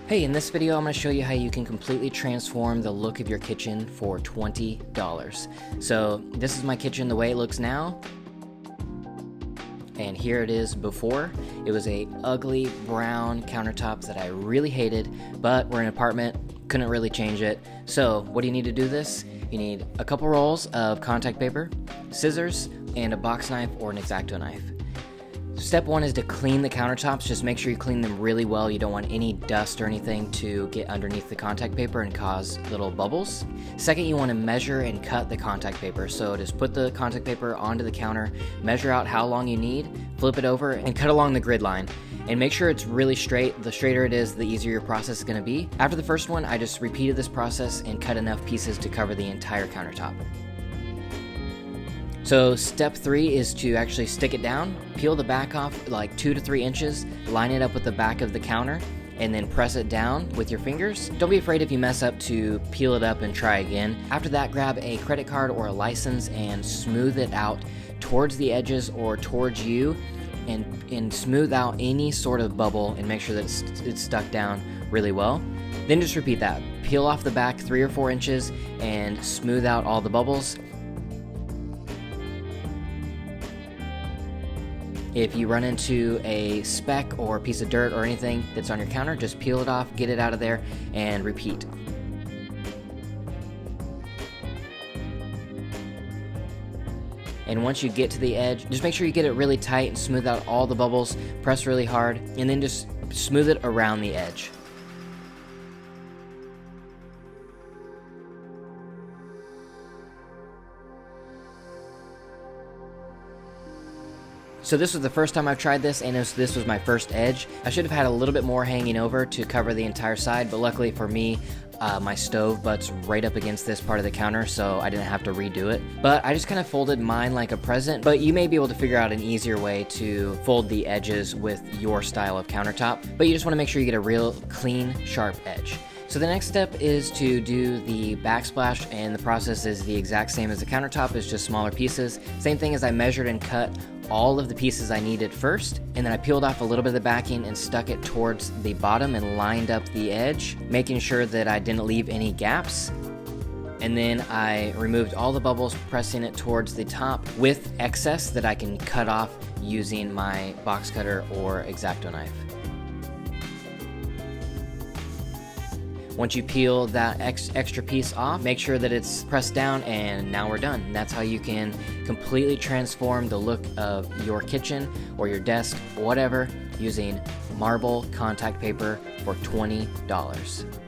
Hey, in this video I'm going to show you how you can completely transform the look of your kitchen for $20. So this is my kitchen the way it looks now, and here it is before. It was a ugly brown countertop that I really hated, but we're in an apartment, couldn't really change it. So what do you need to do this? You need a couple rolls of contact paper, scissors, and a box knife or an X-Acto knife. Step one is to clean the countertops. Just make sure you clean them really well. You don't want any dust or anything to get underneath the contact paper and cause little bubbles. Second, you want to measure and cut the contact paper. So just put the contact paper onto the counter, measure out how long you need, flip it over, and cut along the grid line. And make sure it's really straight. The straighter it is, the easier your process is going to be. After the first one, I just repeated this process and cut enough pieces to cover the entire countertop. So step 3 is to actually stick it down, peel the back off like 2 to 3 inches, line it up with the back of the counter, and then press it down with your fingers. Don't be afraid if you mess up to peel it up and try again. After that, grab a credit card or a license and smooth it out towards the edges or towards you, and smooth out any sort of bubble and make sure that it's stuck down really well. Then just repeat that. Peel off the back 3 or 4 inches and smooth out all the bubbles. If you run into a speck or a piece of dirt or anything that's on your counter, just peel it off, get it out of there, and repeat. And once you get to the edge, just make sure you get it really tight and smooth out all the bubbles, press really hard, and then just smooth it around the edge. So this was the first time I've tried this, and this was my first edge. I should have had a little bit more hanging over to cover the entire side, but luckily for me, my stove butts right up against this part of the counter, so I didn't have to redo it. But I just kind of folded mine like a present, but you may be able to figure out an easier way to fold the edges with your style of countertop. But you just want to make sure you get a real clean, sharp edge. So the next step is to do the backsplash, and the process is the exact same as the countertop, it's just smaller pieces. Same thing as I measured and cut all of the pieces I needed first, and then I peeled off a little bit of the backing and stuck it towards the bottom and lined up the edge, making sure that I didn't leave any gaps. And then I removed all the bubbles, pressing it towards the top with excess that I can cut off using my box cutter or X-Acto knife. Once you peel that extra piece off, make sure that it's pressed down, and now we're done. And that's how you can completely transform the look of your kitchen or your desk, whatever, using marble contact paper for $20.